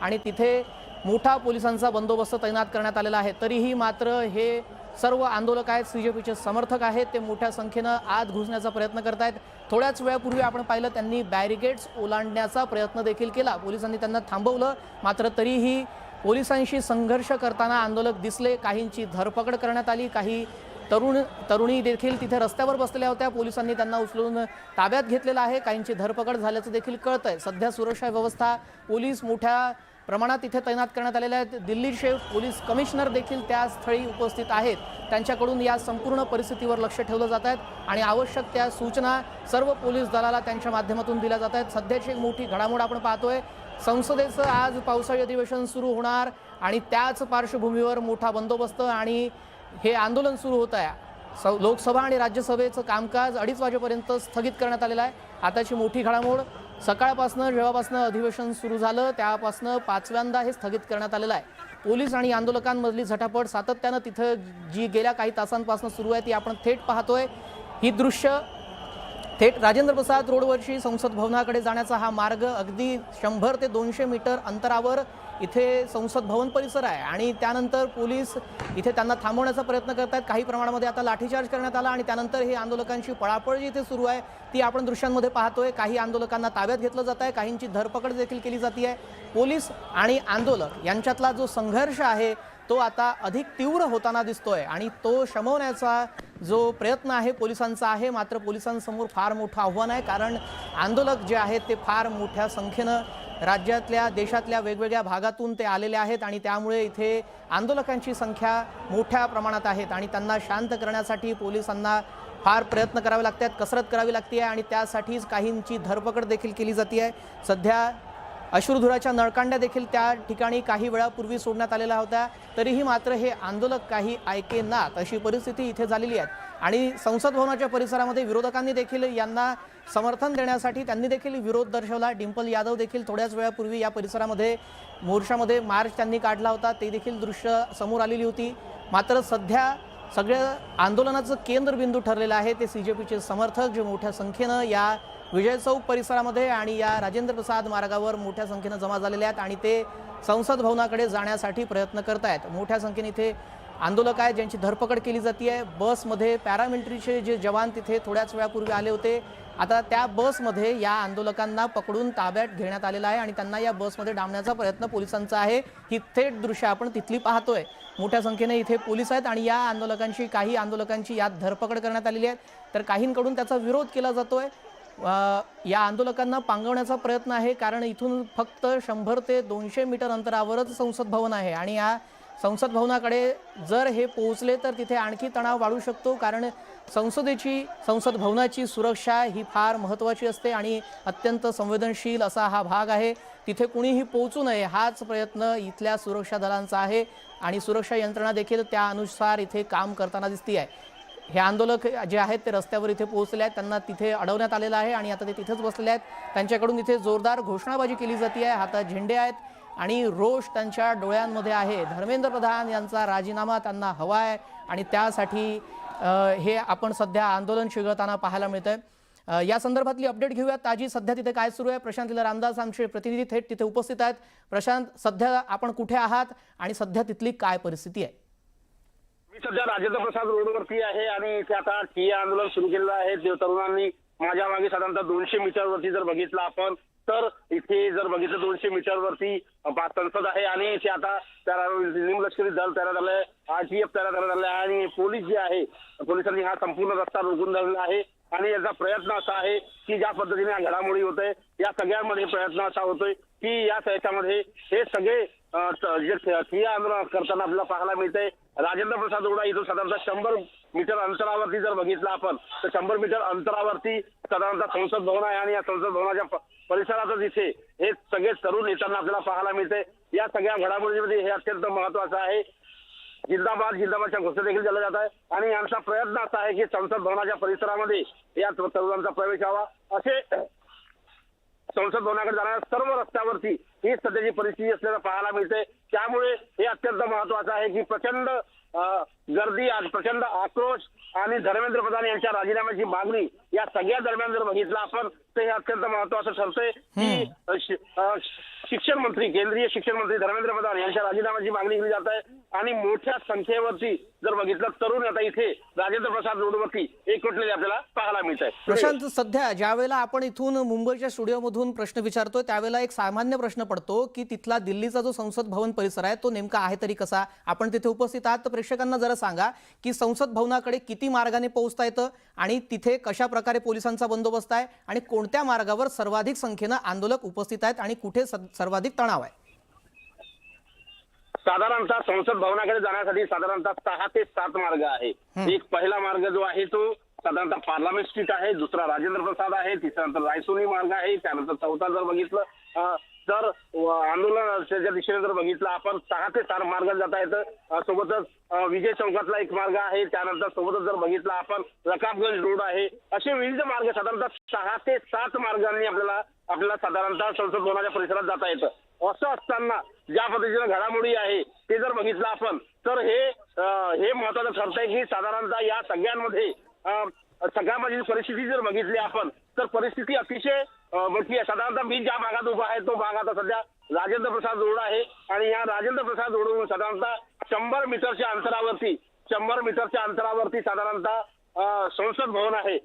आणि तिथे मोठा पोलिसांचा बंदोबस्त तैनात करण्यात आलेला आहे। तरीही मात्र हे सर्व आंदोलक आहेत, सीजेपीचे समर्थक आहेत, ते मोठ्या संख्येनं आत घुसण्याचा प्रयत्न करतायत। थोड्याच वेळापूर्वी आपण पाहिलं त्यांनी बॅरिकेड्स ओलांडण्याचा प्रयत्न देखील केला, पोलिसांनी त्यांना थांबवलं, मात्र तरीही पोलिसांशी संघर्ष करताना आंदोलक दिसले। काहींची धरपकड करण्यात आली, काही तरुणी देखील तिथे रस्त्यावर बसलेल्या होत्या, पोलिसांनी त्यांना उचलून ताब्यात घेतलेलं आहे, काहींची धरपकड झाल्याचं देखील कळतंय। सध्या सुरक्षा व्यवस्था पोलीस मोठ्या प्रमाणात तिथे तैनात करण्यात आलेले आहेत। दिल्लीचे पोलीस कमिशनर देखील त्या स्थळी उपस्थित आहेत, त्यांच्याकडून या संपूर्ण परिस्थितीवर लक्ष ठेवलं जात आहे आणि आवश्यक त्या सूचना सर्व पोलीस दलाला त्यांच्या माध्यमातून दिल्या जात आहेत। सध्याची एक मोठी घडामोड आपण पाहतोय, संसदेचं आज पावसाळी अधिवेशन सुरू होणार आणि त्याच पार्श्वभूमीवर मोठा बंदोबस्त आणि हे आंदोलन सुरू होत आहे। लोकसभा आणि राज्यसभेचं कामकाज 2:30 वाजेपर्यंत स्थगित करण्यात आलेलं आहे। आताची मोठी घडामोड सकाळपासून जेव्हापासून अधिवेशन सुरू झालं त्यापासून 5व्यांदा हे स्थगित करण्यात आलेलं आहे। पोलीस आणि आंदोलकांमधली झटापट सातत्यानं तिथं जी गेल्या काही तासांपासून सुरू आहे ती आपण थेट पाहतोय। ही दृश्य थेट राजेंद्र प्रसाद रोडवरची संसद भवनाकडे जाण्याचा हा मार्ग, अगदी 100 ते 200 मीटर अंतरावर इथे संसद भवन परिसर आहे आणि त्यानंतर पोलीस इथे त्यांना थांबवण्याचा प्रयत्न करत आहेत। काही प्रमाणामध्ये आता लाठीचार्ज करण्यात आला आणि त्यानंतर हे आंदोलकांची पळापळ जी इथे सुरू आहे ती आपण दृश्यांमध्ये पाहतोय। काही आंदोलकांना ताब्यात घेतलं जात आहे, काहींची धरपकड देखील केली जाते आहे। पोलीस आणि आंदोलक यांच्यातला जो संघर्ष आहे तो आता अधिक तीव्र होताना दिसतोय आणि तो शमवण्याचा जो प्रयत्न आहे पोलिसांचा आहे, मात्र पोलिसांसमोर फार मोठं आव्हान आहे, कारण आंदोलक जे आहेत ते फार मोठ्या संख्येनं राज्यातल्या देशातल्या वेगवेगळ्या भागातून ते आलेले आहेत आणि त्यामुळे इथे आंदोलकांची संख्या मोठ्या प्रमाणात आहेत आणि त्यांना शांत करण्यासाठी पोलिसांना फार प्रयत्न करावे लागतात, कसरत करावी लागते आणि त्यासाठीच काहींची धरपकड देखील केली जाते आहे। सध्या अश्रुधुराच्या नळकांड्या देखील त्या ठिकाणी काही वेळापूर्वी सोडण्यात आलेल्या होत्या, तरीही मात्र हे आंदोलक काही ऐकेनात अशी परिस्थिती इथे झालेली आहे आणि संसद भवनाच्या परिसरामध्ये विरोधकांनी देखील यांना समर्थन देण्यासाठी त्यांनी देखील विरोध दर्शवला। डिंपल यादव देखील थोड्याच वेळापूर्वी या परिसरामध्ये मोर्चामध्ये मार्च त्यांनी काढला होता, ते देखील दृश्य समोर आलेली होती। मात्र सध्या सगळ्या आंदोलनाचं केंद्रबिंदू ठरलेलं आहे ते सीजेपीचे समर्थक, जे मोठ्या संख्येनं या विजय चौक परिसरामध्ये आणि या राजेंद्र प्रसाद मार्गावर मोठ्या संख्येनं जमा झालेले आहेत आणि ते संसद भवनाकडे जाण्यासाठी प्रयत्न करत आहेत। मोठ्या संख्येने इथे आंदोलक आहेत ज्यांची धरपकड केली जाते आहे। बसमध्ये पॅरामिलिटरीचे जे जवान तिथे थोड्याच वेळापूर्वी आले होते, आता त्या बसमध्ये या आंदोलकांना पकडून ताब्यात घेण्यात आलेला आहे आणि त्यांना या बसमध्ये डांबण्याचा प्रयत्न पोलिसांचा आहे। ही थेट दृश्य आपण तिथली पाहतोय, मोठ्या संख्येने इथे पोलीस आहेत आणि या काही आंदोलकांची यात धरपकड करण्यात आलेली आहे, तर काहींकडून त्याचा विरोध केला जातोय। या आंदोलकांना पांगवण्याचा प्रयत्न आहे, कारण इथून फक्त 100 ते 200 मीटर अंतरावरच संसद भवन आहे आणि या संसद भवनाकडे जर हे पोहोचले तर तिथे आणखी तणाव वाढू शकतो, कारण संसद भवनाची सुरक्षा ही फार महत्त्वाची असते आणि अत्यंत संवेदनशील असा हा भाग आहे। तिथे कुणीही पोहोचू नये हाच प्रयत्न इथल्या सुरक्षा दलांचा आहे आणि सुरक्षा यंत्रणा देखील त्यानुसार इथे काम करताना दिसते आहे। हे आंदोलक जे आहेत ते रस्त्यावर इथे पोहोचले आहेत, त्यांना तिथे अडवण्यात आलेलं आहे आणि आता ते तिथेच बसलेले आहेत। त्यांच्याकडून इथे जोरदार घोषणाबाजी केली जाते आहे, हातात झेंडे आहेत आणि रोष त्यांच्या डोळ्यांमध्ये आहे। धर्मेंद्र प्रधान यांचा राजीनामा त्यांना हवा आहे आणि त्यासाठी हे आपण सध्या आंदोलन चिघळताना पाहायला मिळतंय। या संदर्भातली अपडेट घेऊयात, ताजी सध्या तिथे काय सुरू आहे। प्रशांत लीला रामदास आमचे प्रतिनिधी थेट तिथे उपस्थित आहेत। प्रशांत, सध्या आपण कुठे आहात आणि सध्या तिथली काय परिस्थिती आहे? मी सध्या राजेंद्र प्रसाद रोडवरती आहे आणि इथे आता ठिय्या आंदोलन सुरू केलेलं आहे। तरुणांनी माझ्या मागे साधारणतः 200 मीटरवरती जर बघितलं आपण तर इथे जर बघितलं 200 मीटरवरती संसद आहे आणि इथे आता निमलष्करी दल तयार झालंय, RTF तयार झालं आहे आणि पोलीस जे आहे पोलिसांनी हा संपूर्ण रस्ता रोखून धरलेला आहे आणि याचा प्रयत्न असा आहे की ज्या पद्धतीने घडामोडी होतोय या सगळ्यामध्ये प्रयत्न असा होतोय की या त्याच्यामध्ये हे सगळे जे ठिय्या आंदोलन करताना आपल्याला पाहायला मिळतंय। राजेंद्र प्रसाद रोड इथून साधारणतः 100 मीटर अंतरावरती जर बघितलं आपण तर 100 मीटर अंतरावरती साधारणतः संसद भवन आहे आणि या संसद भवनाच्या परिसरातच इथे हे सगळे तरुण येताना आपल्याला पाहायला मिळते। या सगळ्या घडामोडीमध्ये हे अत्यंत महत्वाचं आहे। जिंदाबाद जिंदाबादच्या घोषणा देखील दिल्या जात आहे आणि यांचा प्रयत्न असा आहे की संसद भवनाच्या परिसरामध्ये या तरुणांचा प्रवेश व्हावा, असे संसद भवनाकडे जाणाऱ्या सर्व रस्त्यावरती ही सध्याची परिस्थिती असल्याचं पाहायला मिळते। त्यामुळे हे अत्यंत महत्वाचं आहे की प्रचंड गर्दी आणि प्रचंड आक्रोश आणि धर्मेंद्र प्रधान यांच्या राजीनाम्याची मागणी या सगळ्या दरम्यान जर बघितलं आपण तर हे अत्यंत महत्वाचं ठरतंय की शिक्षण मंत्री केंद्रीय शिक्षण मंत्री धर्मेंद्र प्रधान यांच्या राजीनाम्याची मागणी केली जात आहे आणि मोठ्या संख्येवरती जर बघितलं तरुण आता इथे राजेंद्र प्रसाद रोडवरती एकवटलेले आपल्याला पाहायला मिळत आहे। प्रशांत, सध्या ज्या वेळेला आपण इथून मुंबईच्या स्टुडिओमधून प्रश्न विचारतोय त्यावेळेला एक सामान्य प्रश्न पडतो की तिथला दिल्लीचा जो संसद भवन परिसर आहे तो नेमका आहे तरी कसा? आपण तिथे उपस्थित आहात तर प्रेक्षकांना जरा सांगा की संसद भवनाकडे किती मार्गाने पोहोचता येतं आणि तिथे कशा प्रकारे पोलिसांचा बंदोबस्त आहे आणि कोणत्या मार्गावर सर्वाधिक संख्येने आंदोलक उपस्थित आहेत आणि कुठे सर्वाधिक तणाव आहे? साधारणतः संसद भवनाकडे जाण्यासाठी साधारणतः 6 ते 7 मार्ग आहे। एक पहिला मार्ग जो आहे तो साधारणतः पार्लमेंट स्ट्रीट आहे, दुसरा राजेंद्र प्रसाद आहे, तिसरा नंतर रायसोनी मार्ग आहे, त्यानंतर चौथा जर बघितलं तर आंदोलनाच्या दिशेने जर बघितलं आपण 6 ते 7 मार्ग जाता येतं। सोबतच विजय चौकातला एक मार्ग आहे, त्यानंतर सोबतच जर बघितलं आपण रकाबगंज रोड आहे, असे विविध मार्ग साधारणतः 6 ते 7 मार्गांनी आपल्याला साधारणतः संसद भवनाच्या परिसरात जाता येतं। असं असताना ज्या पद्धतीनं घडामोडी आहे ते जर बघितलं आपण तर हे महत्वाचं ठरतंय की साधारणतः या सगळ्यांमध्ये सगळ्यामध्ये परिस्थिती जर बघितली आपण तर परिस्थिती अतिशय मोठी आहे। साधारणतः मी ज्या भागात उभा आहे तो भाग आता सध्या राजेंद्र प्रसाद रोड आहे आणि या राजेंद्र प्रसाद रोडवरून साधारणतः 100 मीटरच्या अंतरावरती साधारणतः संसद भवन आहे।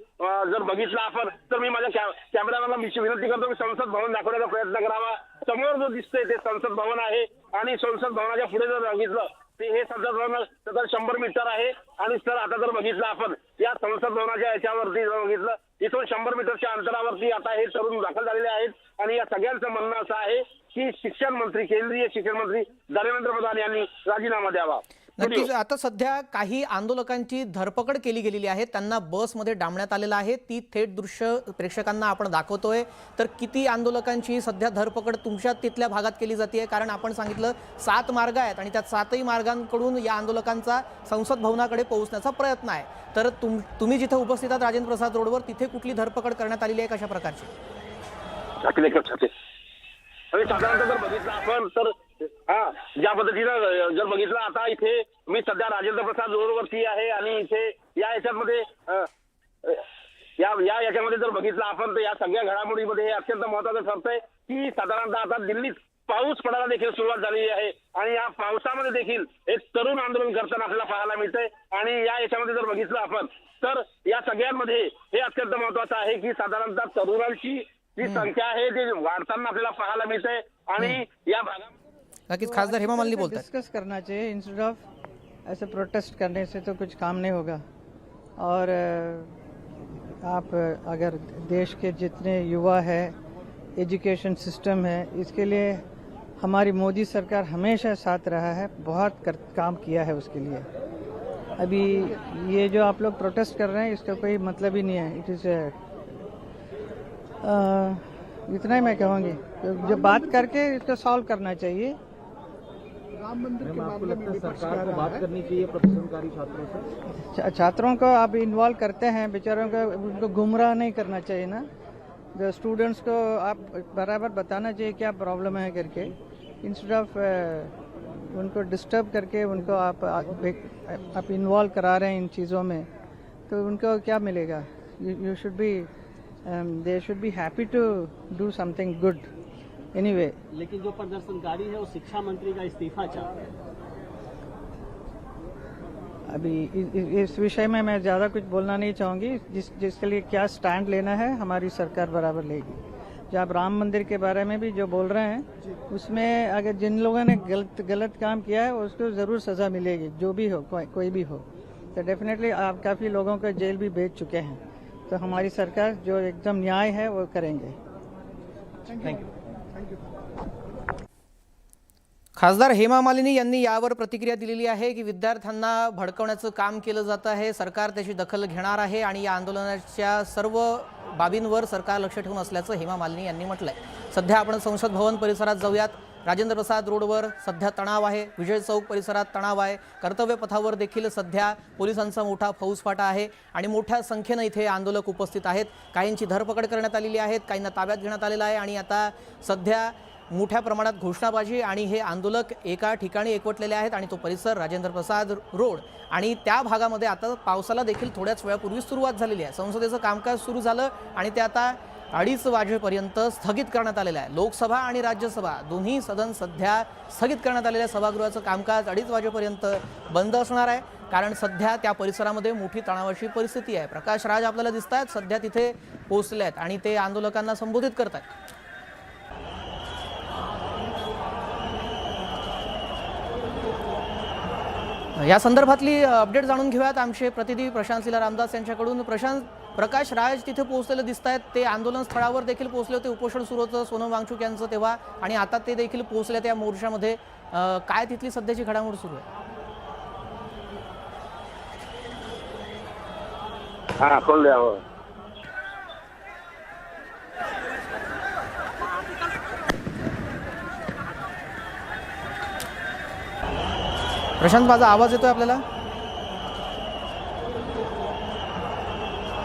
जर बघितलं आपण तर मी माझ्या कॅमेरामॅनला विनंती करतो की संसद भवन दाखवण्याचा प्रयत्न करावा। समोर जो दिसतंय ते संसद भवन आहे आणि संसद भवनाच्या पुढे जर बघितलं ते हे संसद भवन तर 100 मीटर आहे आणि सर आता जर बघितलं आपण या संसद भवनाच्या याच्यावरती जर बघितलं इथून 100 मीटरच्या अंतरावरती आता हे तरुण दाखल झालेले आहेत आणि या सगळ्यांचं म्हणणं असं आहे की केंद्रीय शिक्षण मंत्री धर्मेंद्र प्रधान यांनी राजीनामा द्यावा। नक्कीच आता सध्या काही आंदोलकांची धरपकड केली गेलेली आहे, त्यांना बसमध्ये डांबण्यात आलेलं आहे, ती थेट दृश्य प्रेक्षकांना आपण दाखवतोय। तर किती आंदोलकांची सध्या धरपकड तुमच्या तिथल्या भागात केली जाते? कारण आपण सांगितलं 7 मार्ग आहेत आणि त्यात 7ही मार्गांकडून या आंदोलकांचा संसद भवनाकडे पोहोचण्याचा प्रयत्न आहे। तर तुम्ही जिथे उपस्थित आहात राजेंद्र प्रसाद रोडवर तिथे कुठली धरपकड करण्यात आलेली आहे, कशा प्रकारची? साधारणतः जर बघितलं आपण तर ज्या पद्धतीनं जर बघितलं आता इथे मी सध्या राजेंद्र प्रसाद रोडवरती आहे आणि इथे या याच्यामध्ये जर बघितलं आपण तर या सगळ्या घडामोडीमध्ये हे अत्यंत महत्वाचं ठरतंय की साधारणतः आता दिल्लीत पाऊस पडायला देखील सुरुवात झालेली आहे आणि या पावसामध्ये देखील एक तरुण आंदोलन करताना आपल्याला पाहायला मिळतंय आणि या याच्यामध्ये जर बघितलं आपण तर या सगळ्यांमध्ये हे अत्यंत महत्वाचं आहे की साधारणतः तरुणांची जी संख्या आहे ती वाढताना आपल्याला पाहायला मिळते आणि या भागामध्ये नक्कीच खासदार हेमा मालिनी बोलतात। डिस्कस करना चाहिए इंस्टेड ऑफ ऐसे प्रोटेस्ट करने से तो कुछ काम नहीं होगा। और आप अगर देश के जितने युवा है एजुकेशन सिस्टम है इसके लिए हमारी मोदी सरकार हमेशा साथ रहा है, बहुत काम किया है उसके लिए। अभी ये जो आप लोग प्रोटेस्ट कर रहे हैं इसका कोई मतलब ही नहीं है। इट इज़ इतना ही मैं कहूँगी जो बात करके इसको सॉल्व करना चाहिए। राम मंदिर के मामले में सरकार को बात करनी चाहिए प्रदर्शनकारी छात्रों से। छात्रों को आप इन्वॉल्व करते हैं, बेचारों को उनको गुमराह नहीं करना चाहिए ना। जो स्टूडेंट्स को आप बराबर बताना चाहिए क्या प्रॉब्लम है करके, इंस्टेड ऑफ उनको डिस्टर्ब करके उनको आप इन्वॉल्व करा रहे हैं इन चीज़ों में तो उनको क्या मिलेगा? You should be they should be happy to do something good anyway. लेकिन जो प्रदर्शनकारी है वो शिक्षा मंत्री का इस्तीफा चाहते हैं। अभी इस विषय में मैं ज़्यादा कुछ बोलना नहीं चाहूँगी। जिसके लिए क्या स्टैंड लेना है हमारी सरकार बराबर लेगी। जो आप राम मंदिर के बारे में भी जो बोल रहे हैं उसमें अगर जिन लोगों ने गलत काम किया है उसको ज़रूर सज़ा मिलेगी, जो भी हो कोई भी हो। तो डेफिनेटली आप काफ़ी लोगों को जेल भी भेज चुके हैं, तो हमारी सरकार जो एकदम न्याय है वो करेंगे। थँक्यू। खासदार हेमा मालिनी यांनी यावर प्रतिक्रिया दिलेली आहे की विद्यार्थ्यांना भडकवण्याचं काम केलं जात आहे, सरकार त्याची दखल घेणार आहे आणि या आंदोलनाच्या सर्व बाबींवर सरकार लक्ष ठेवून असल्याचं हेमा मालिनी यांनी म्हटलंय। सध्या आपण संसद भवन परिसरात जाऊयात। राजेंद्र प्रसाद रोडवर सध्या तणाव आहे, विजय चौक परिसरात तणाव आहे, कर्तव्य पथावर देखील सध्या पोलिसांचा मोठा फौजफाटा आहे आणि मोठ्या संख्येने इथे आंदोलक उपस्थित आहेत। काहींची धरपकड करण्यात आलेली आहे, काहींना ताब्यात घेण्यात आलेलं आहे आणि आता सध्या मोठ्या प्रमाणात घोषणाबाजी आणि हे आंदोलक एका ठिकाणी एकवटलेले आहेत आणि तो परिसर राजेंद्र प्रसाद रोड आणि त्या भागामध्ये आता पावसाला देखील थोड्याच वेळापूर्वी सुरुवात झालेली आहे. संसदेचं कामकाज सुरू झालं आणि ते आता 2:30 वाजेपर्यंत स्थगित करण्यात आलेलं आहे. लोकसभा आणि राज्यसभा दोन्ही सदन सध्या स्थगित करण्यात आलेल्या सभागृहाचं कामकाज 2:30 वाजेपर्यंत बंद असणार आहे, कारण सध्या त्या परिसरामध्ये मोठी तणावाची परिस्थिती आहे. प्रकाश राज आपल्याला दिसत आहेत, सध्या तिथे पोहोचले आहेत आणि ते आंदोलकांना संबोधित करत आहेत. या संदर्भातली अपडेट जाणून घेऊयात आमचे प्रतिनिधी प्रशांत लीला रामदास यांच्याकडून. प्रकाश राज तिथे पोहोचलेले दिसत आहेत, ते आंदोलन स्थळावर देखील पोहोचले होते. उपोषण सुरू होतं सोनम वांगचुक यांचं तेव्हा, आणि आता ते देखील पोहोचले त्या मोर्चामध्ये. काय तिथली सध्याची घडामोड सुरू आहे? हा, खोल द्यावं. प्रशांत, माझा आवाज येतोय आपल्याला?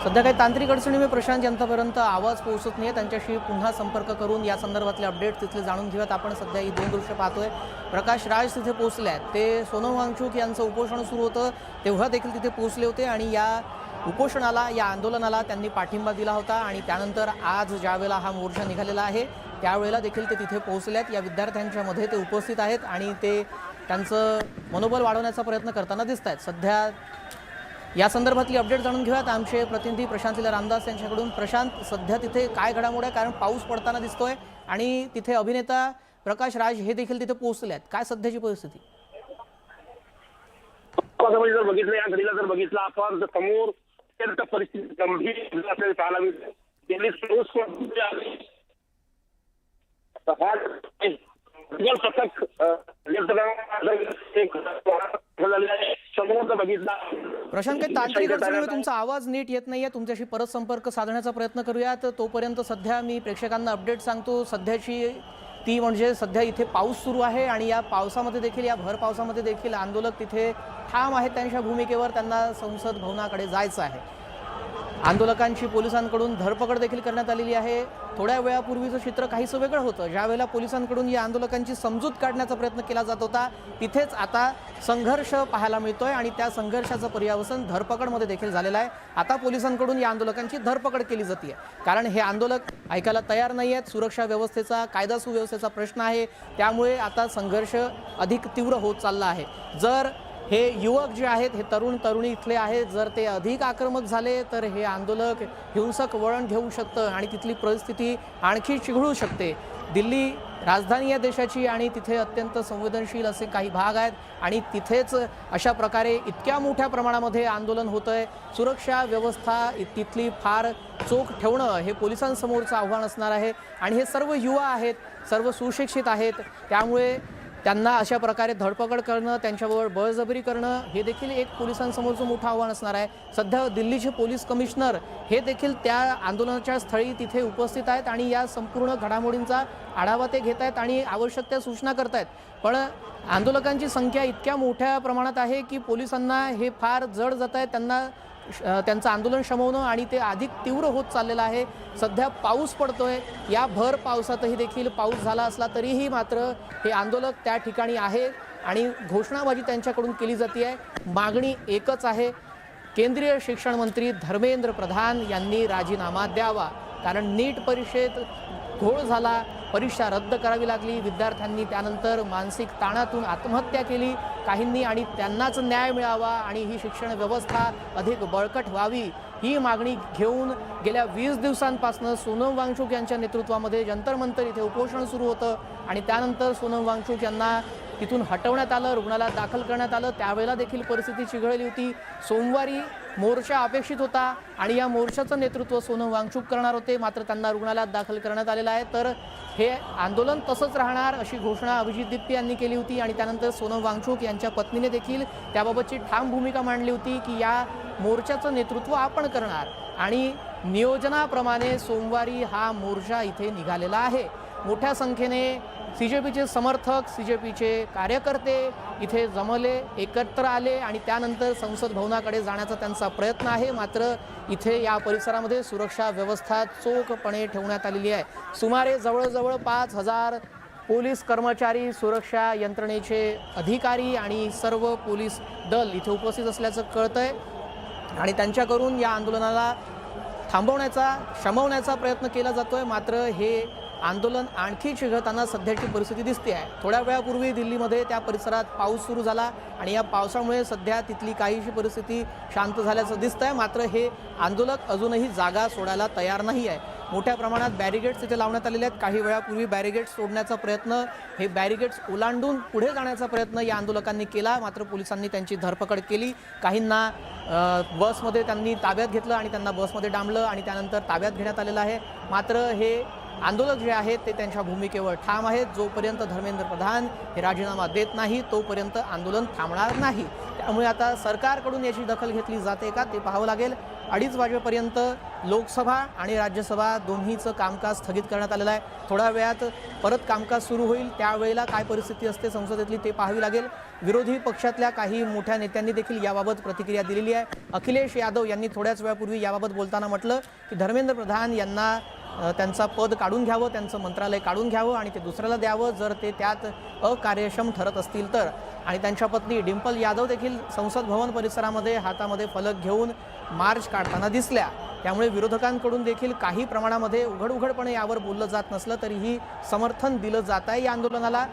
सध्या काही तांत्रिक अडचणीमुळे प्रशांत यांच्यापर्यंत आवाज पोहोचत नाही. त्यांच्याशी पुन्हा संपर्क करून या संदर्भातले अपडेट तिथले जाणून घेऊयात. आपण सध्या ही 2 दृश्य पाहतोय. प्रकाश राज तिथे पोहोचले आहेत, ते सोनम वांगचुक यांचं उपोषण सुरू होतं तेव्हा देखील तिथे पोहोचले होते आणि या उपोषणाला, या आंदोलनाला त्यांनी पाठिंबा दिला होता. आणि त्यानंतर आज ज्यावेळेला हा मोर्चा निघालेला आहे त्यावेळेला देखील ते तिथे पोहोचले आहेत. या विद्यार्थ्यांच्या मध्ये ते उपस्थित आहेत आणि ते त्यांचं मनोबल वाढवण्याचा प्रयत्न करताना दिसत आहेत. सध्या या संदर्भातली अपडेट जाणून घेऊयात आमचे प्रतिनिधी प्रशांत लीला रामदास यांच्याकडून. प्रशांत, सध्या तिथे काय घडामोड आहे? कारण पाऊस पडताना दिसतोय आणि तिथे अभिनेता प्रकाश राज हे देखील तिथे पोहोचले आहेत. काय सध्याची परिस्थिती? जर बघितलं, या घडीला जर बघितलं आपण तर समोर अत्यंत परिस्थिती गंभीर असलेली पाहायला मिळते. दिल्ली पथक समोर बघितला. प्रशांत, काही तांत्रिक अडचणीमुळे तुमचा आवाज नीट येत नाहीये. तुमच्याशी परत संपर्क साधण्याचा प्रयत्न करूयात. तोपर्यंत सध्या मी प्रेक्षकांना अपडेट सांगतो. सध्याची ती म्हणजे सध्या इथे पाऊस सुरू आहे आणि या पावसामध्ये देखील, या भर पावसामध्ये देखील आंदोलक तिथे ठाम आहेत त्यांच्या भूमिकेवर. त्यांना संसद भवनाकडे जायचं आहे. आंदोलकांची पोलिसांकडून धरपकड देखील करण्यात आलेली आहे. थोड्या वेळापूर्वीचं चित्र काहीसं वेगळं होतं. ज्यावेळेला पोलिसांकडून या आंदोलकांची समजूत काढण्याचा प्रयत्न केला जात होता, तिथेच आता संघर्ष पाहायला मिळतोय आणि त्या संघर्षाचं पर्यावसन धरपकडमध्ये देखील झालेलं आहे. आता पोलिसांकडून या आंदोलकांची धरपकड केली जाते, कारण हे आंदोलक ऐकायला तयार नाही आहेत. सुरक्षा व्यवस्थेचा, कायदा सुव्यवस्थेचा प्रश्न आहे, त्यामुळे आता संघर्ष अधिक तीव्र होत चालला आहे. जर हे युवक जे आहेत, हे तरुण तरुणी इथले आहेत, जर ते अधिक आक्रमक झाले तर हे आंदोलक हिंसक वळण घेऊ शकतं आणि तिथली परिस्थिती आणखी चिघळू शकते. दिल्ली राजधानी आहे देशाची आणि तिथे अत्यंत संवेदनशील असे काही भाग आहेत आणि तिथेच अशा प्रकारे इतक्या मोठ्या प्रमाणामध्ये आंदोलन होतंय. सुरक्षा व्यवस्था तिथली फार चोख ठेवणं हे पोलिसांसमोरचं आव्हान असणार आहे आणि हे सर्व युवा आहेत, सर्व सुशिक्षित आहेत, त्यामुळे त्यांना अशा प्रकारे धडपकड करणं, त्यांच्याबरोबर बळजबरी करणं हे देखील एक पोलिसांसमोरचं मोठं आव्हान असणार आहे. सध्या दिल्लीचे पोलीस कमिशनर हे देखील त्या आंदोलनाच्या स्थळी तिथे उपस्थित आहेत आणि या संपूर्ण घडामोडींचा आढावा ते घेत आहेत आणि आवश्यक त्या सूचना करत आहेत. पण आंदोलकांची संख्या इतक्या मोठ्या प्रमाणात आहे की पोलिसांना हे फार जड जात आहे. त्यांना त्यांचं आंदोलन शमवणं आणि ते अधिक तीव्र होत चाललेलं आहे. सध्या पाऊस पडतोय, या भर पावसातही देखील पाऊस झाला असला तरीही मात्र हे आंदोलक त्या ठिकाणी आहे आणि घोषणाबाजी त्यांच्याकडून केली जाते आहे. मागणी एकच आहे, केंद्रीय शिक्षण मंत्री धर्मेंद्र प्रधान यांनी राजीनामा द्यावा, कारण नीट परीक्षेत घोळ झाला, परीक्षा रद्द करावी लागली, विद्यार्थ्यांनी त्यानंतर मानसिक ताणातून आत्महत्या केली काहींनी आणि त्यांनाच न्याय मिळावा आणि ही शिक्षण व्यवस्था अधिक बळकट व्हावी ही मागणी घेऊन गेल्या 20 दिवसांपासून सोनम वांगचुक यांच्या नेतृत्वामध्ये जंतर मंतर इथे उपोषण सुरू होतं आणि त्यानंतर सोनम वांगचुक यांना तिथून हटवण्यात आलं, रुग्णालयात दाखल करण्यात आलं. त्यावेळेला देखील परिस्थिती चिघळली होती. सोमवारी मोर्चा अपेक्षित होता आणि या मोर्चाचं नेतृत्व सोनम वांगचुक करणार होते, मात्र त्यांना रुग्णालयात दाखल करण्यात आलेलं आहे. तर हे आंदोलन तसंच राहणार अशी घोषणा अभिजित दीप्ती यांनी केली होती आणि त्यानंतर सोनम वांगचुक यांच्या पत्नीने देखील त्याबाबतची ठाम भूमिका मांडली होती की या मोर्चाचं नेतृत्व आपण करणार आणि नियोजनाप्रमाणे सोमवारी हा मोर्चा इथे निघालेला आहे. मोठ्या संख्येने CJPचे समर्थक, CJPचे कार्यकर्ते इथे जमले, एकत्र आले आणि त्यानंतर संसद भवनाकडे जाण्याचा त्यांचा प्रयत्न आहे. मात्र इथे या परिसरामध्ये सुरक्षा व्यवस्था चोखपणे ठेवण्यात आलेली आहे. सुमारे जवळजवळ 5,000 पोलीस कर्मचारी, सुरक्षा यंत्रणेचे अधिकारी आणि सर्व पोलीस दल इथे उपस्थित असल्याचं कळतंय आणि त्यांच्याकडून या आंदोलनाला थांबवण्याचा, शमवण्याचा प्रयत्न केला जातोय. मात्र हे आंदोलन आणखी चिघळताना सध्याची परिस्थिती दिसते आहे. थोड्या वेळापूर्वी दिल्लीमध्ये त्या परिसरात पाऊस सुरू झाला आणि या पावसामुळे सध्या तिथली काहीशी परिस्थिती शांत झाल्याचं दिसतंय. मात्र हे आंदोलक अजूनही जागा सोडायला तयार नाही आहे. मोठ्या प्रमाणात बॅरिगेड्स इथे लावण्यात आलेले आहेत. काही वेळापूर्वी बॅरिगेड्स सोडण्याचा प्रयत्न, हे बॅरिगेड्स ओलांडून पुढे जाण्याचा प्रयत्न या आंदोलकांनी केला. मात्र पोलिसांनी त्यांची धरपकड केली. काहींना बसमध्ये त्यांनी ताब्यात घेतलं आणि त्यांना बसमध्ये डांबलं आणि त्यानंतर ताब्यात घेण्यात आलेलं आहे. मात्र हे आंदोलक जे आहेत ते त्यांच्या भूमिकेवर ठाम आहेत. जोपर्यंत धर्मेंद्र प्रधान हे राजीनामा देत नाही तोपर्यंत आंदोलन थांबणार नाही. त्यामुळे आता सरकारकडून याची दखल घेतली जाते का ते पाहावं लागेल. 2:30 वाजेपर्यंत लोकसभा आणि राज्यसभा दोन्हीचं कामकाज स्थगित करण्यात आलेलं आहे. थोड्या वेळात परत कामकाज सुरू होईल. त्यावेळेला काय परिस्थिती असते संसदेतली ते पाहावी लागेल. विरोधी पक्षातल्या काही मोठ्या नेत्यांनी देखील याबाबत प्रतिक्रिया दिलेली आहे. अखिलेश यादव यांनी थोड्याच वेळापूर्वी याबाबत बोलताना म्हटलं की धर्मेंद्र प्रधान यांना त्यांचा पद काढून घ्यावं, त्यांचं मंत्रालय काढून घ्यावं आणि ते दुसऱ्याला द्यावं जर ते त्यात अकार्यक्षम ठरत असतील तर. आणि त्यांच्या पत्नी डिंपल यादव देखील संसद भवन परिसरामध्ये हातामध्ये फलक घेऊन मार्च काढताना दिसल्या. त्यामुळे विरोधकांकडून देखील काही प्रमाणामध्ये उघडपणे यावर बोललं जात नसलं तरीही समर्थन दिलं जात आहे या आंदोलनाला.